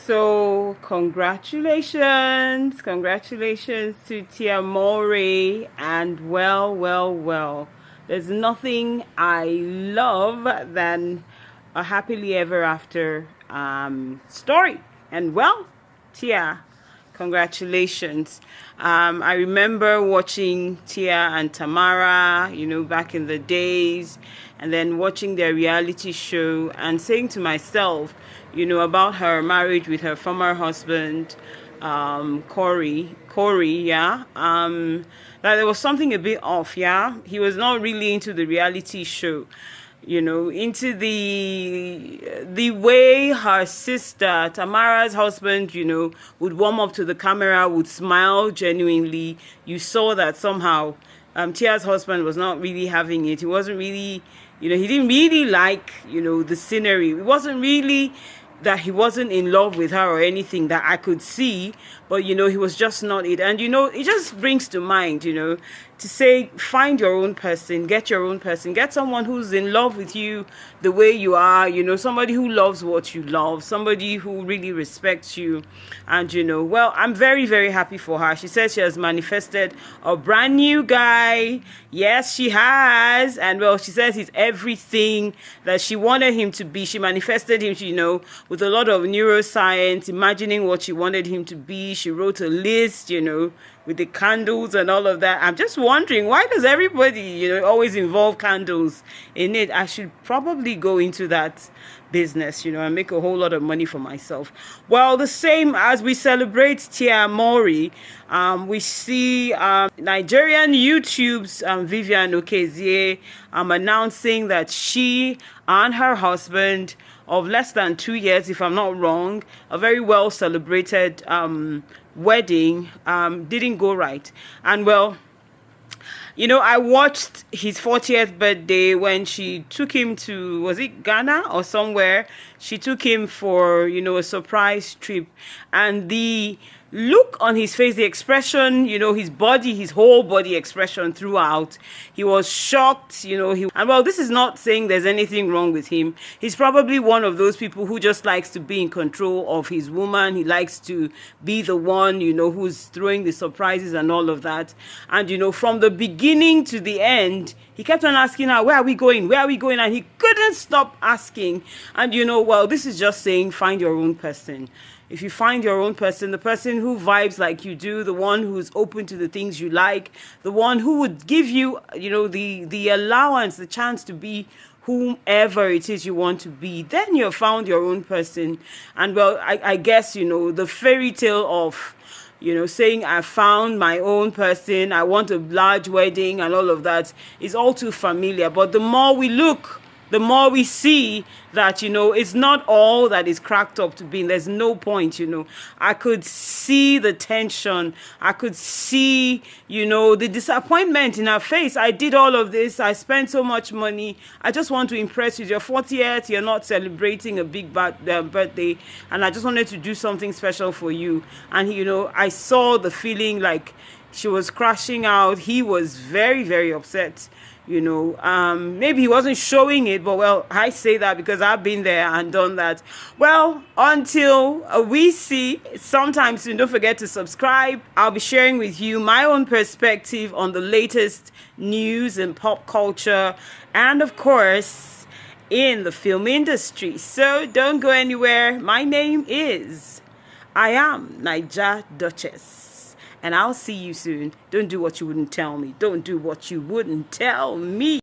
So congratulations to Tia Mowry, and well. There's nothing I love than a happily ever after story. And well, Tia, congratulations. I remember watching Tia and Tamara, back in the days, and then watching their reality show and saying to myself, about her marriage with her former husband, Corey, yeah, that there was something a bit off, yeah. He was not really into the reality show, into the way her sister, Tamara's husband, would warm up to the camera, would smile genuinely. You saw that somehow Tia's husband was not really having it. He wasn't really, he didn't really like, the scenery. It wasn't really that he wasn't in love with her or anything that I could see, but he was just not it. And it just brings to mind, to say, find your own person, get your own person, get someone who's in love with you the way you are, somebody who loves what you love, somebody who really respects you. And well, I'm very, very happy for her. She says she has manifested a brand new guy. Yes, she has. And well, she says he's everything that she wanted him to be. She manifested him, with a lot of neuroscience, imagining what she wanted him to be. She wrote a list, with the candles and all of that. I'm just wondering, why does everybody, always involve candles in it? I should probably go into that business, and make a whole lot of money for myself. Well, the same as we celebrate Tia Mowry, we see Nigerian YouTube's Vivian Okezie announcing that she and her husband of less than 2 years, if I'm not wrong, a very well celebrated wedding, didn't go right. And well, I watched his 40th birthday when she took him to, was it Ghana or somewhere? She took him for, a surprise trip. And the look on his face, the expression, his body, his whole body expression throughout, he was shocked, and well, this is not saying there's anything wrong with him. He's probably one of those people who just likes to be in control of his woman. He likes to be the one, who's throwing the surprises and all of that. And, from the beginning to the end, he kept on asking her, where are we going? Where are we going? And he couldn't stop asking. And, well, this is just saying, find your own person. If you find your own person, the person who vibes like you do, the one who's open to the things you like, the one who would give you, the allowance, the chance to be whomever it is you want to be, then you've found your own person. And well, I guess, the fairy tale of, saying I found my own person, I want a large wedding and all of that is all too familiar. But the more we look, the more we see that, it's not all that is cracked up to be. There's no point, I could see the tension. I could see, the disappointment in her face. I did all of this. I spent so much money. I just want to impress you. Your 40th, you're not celebrating a big birthday. And I just wanted to do something special for you. And, I saw the feeling like she was crashing out. He was very, very upset. Maybe he wasn't showing it, but well, I say that because I've been there and done that. Well, until we see, sometimes don't forget to subscribe. I'll be sharing with you my own perspective on the latest news and pop culture, and of course, in the film industry. So don't go anywhere. My name is I am Naija Duchess. And I'll see you soon. Don't do what you wouldn't tell me. Don't do what you wouldn't tell me.